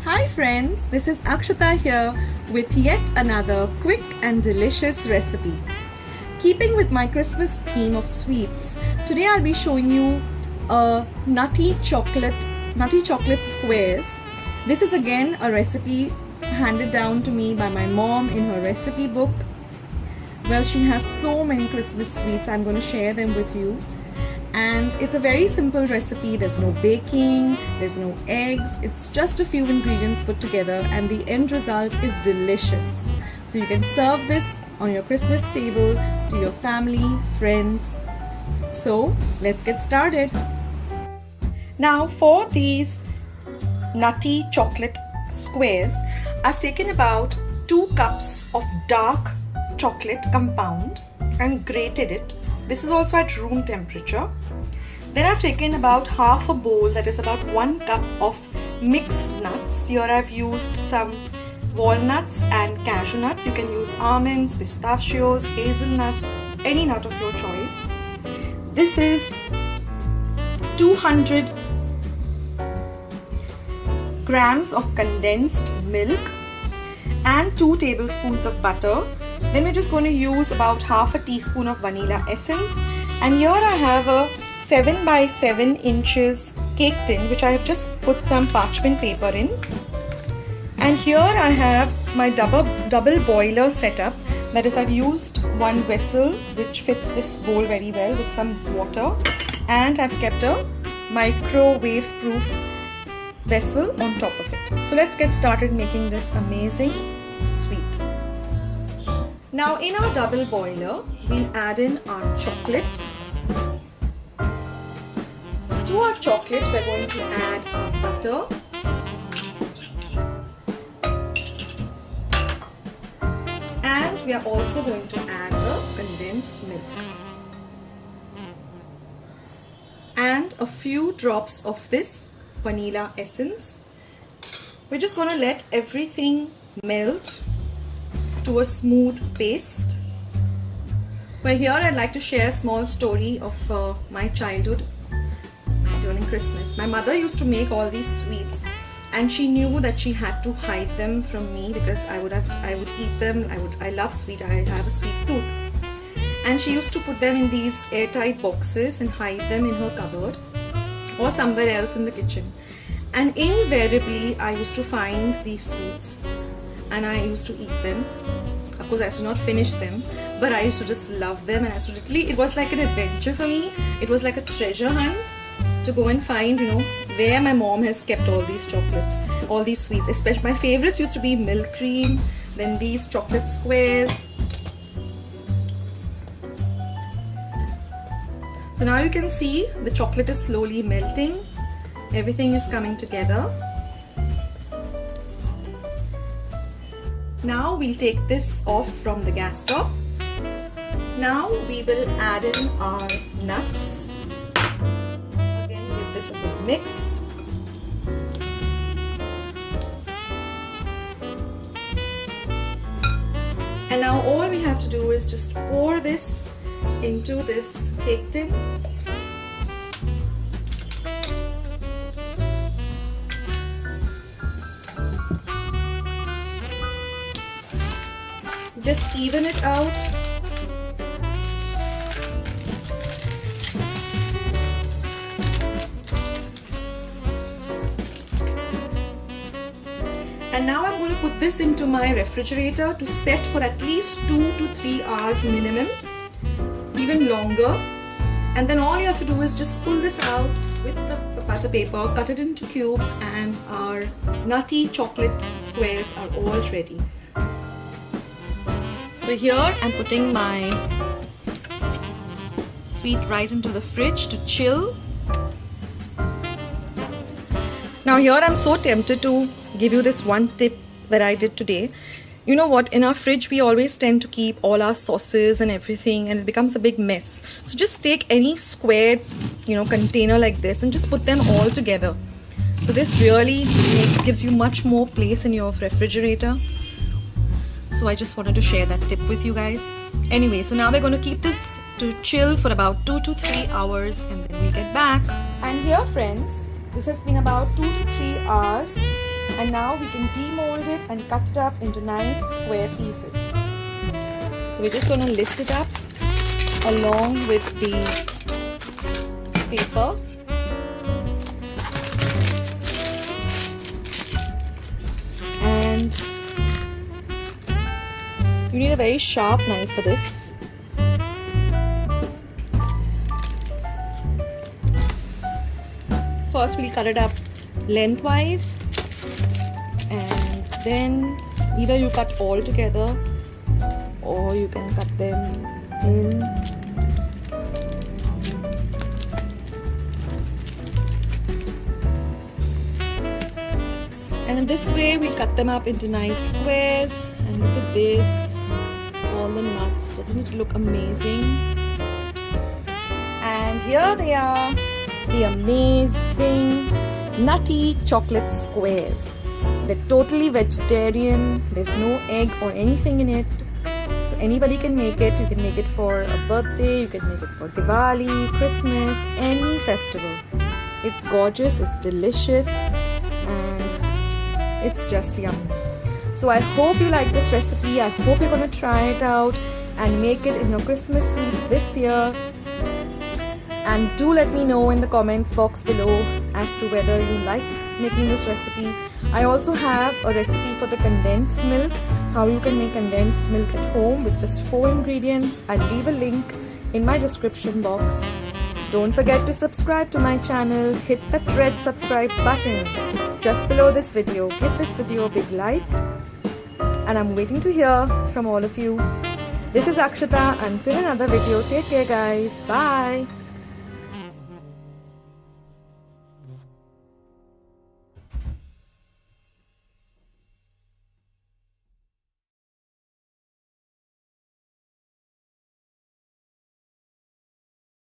Hi friends, this is Akshata here with yet another quick and delicious recipe. Keeping with my Christmas theme of sweets, today I'll be showing you nutty chocolate squares. This is again a recipe handed down to me by my mom in her recipe book. Well, she has so many Christmas sweets, I'm going to share them with you. And it's a very simple recipe. There's no baking, there's no eggs, it's just a few ingredients put together and the end result is delicious. So you can serve this on your Christmas table to your family, friends. So let's get started. Now for these nutty chocolate squares, I've taken about 2 cups of dark chocolate compound and grated it. This is also at room temperature. Then I've taken about half a bowl, that is about 1 cup of mixed nuts. Here I've used some walnuts and cashew nuts. You can use almonds, pistachios, hazelnuts, any nut of your choice. This is 200 grams of condensed milk and 2 tablespoons of butter. Then we're just going to use about half a teaspoon of vanilla essence. And here I have a 7 by 7 inches cake tin which I have just put some parchment paper in. And here I have my double boiler setup. That is, I've used one vessel which fits this bowl very well with some water, and I've kept a microwave proof vessel on top of it. So let's get started making this amazing sweet. Now in our double boiler, we'll add in our chocolate. To our chocolate, we're going to add our butter. And we are also going to add the condensed milk. And a few drops of this vanilla essence. We're just going to let everything melt to a smooth paste. Well, here I'd like to share a small story of my childhood during Christmas. My mother used to make all these sweets and she knew that she had to hide them from me because I would eat them. I love sweet. I have a sweet tooth. And she used to put them in these airtight boxes and hide them in her cupboard or somewhere else in the kitchen. And invariably I used to find these sweets and I used to eat them. Of course, I used to not finish them, but I used to just love them, and it was like an adventure for me. It was like a treasure hunt to go and find, where my mom has kept all these chocolates, all these sweets. Especially my favorites used to be milk cream, then these chocolate squares. So now you can see the chocolate is slowly melting. Everything is coming together. Now we'll take this off from the gas stove. Now we will add in our nuts. Again, give this a good mix. And now all we have to do is just pour this into this cake tin. Just even it out. And now I'm going to put this into my refrigerator to set for at least 2 to 3 hours minimum, even longer. And then all you have to do is just pull this out with the butter paper, cut it into cubes, and our nutty chocolate squares are all ready. So here I'm putting my sweet right into the fridge to chill. Now here I'm so tempted to give you this one tip that I did today. You know what, in our fridge we always tend to keep all our sauces and everything, and it becomes a big mess. So just take any square container like this and just put them all together. So this really gives you much more place in your refrigerator. So I just wanted to share that tip with you guys. Anyway, so now we're going to keep this to chill for about 2 to 3 hours and then we'll get back. And here friends, this has been about 2 to 3 hours And now we can demold it and cut it up into nice square pieces. So we're just going to lift it up along with the paper. And you need a very sharp knife for this. First we'll cut it up lengthwise, and then either you cut all together or you can cut them in and in this way we'll cut them up into nice squares. And look at this, all the nuts. Doesn't it look amazing? And here they are, the amazing nutty chocolate squares. They're totally vegetarian. There's no egg or anything in it, so anybody can make it. You can make it for a birthday, you can make it for Diwali, Christmas, any festival. It's gorgeous, it's delicious, and it's just yummy. So I hope you like this recipe. I hope you're going to try it out and make it in your Christmas sweets this year. And do let me know in the comments box below as to whether you liked making this recipe. I also have a recipe for the condensed milk, how you can make condensed milk at home with just 4 ingredients. I'll leave a link in my description box. Don't forget to subscribe to my channel. Hit that red subscribe button just below this video. Give this video a big like. And I'm waiting to hear from all of you. This is Akshata. Until another video, take care guys. Bye.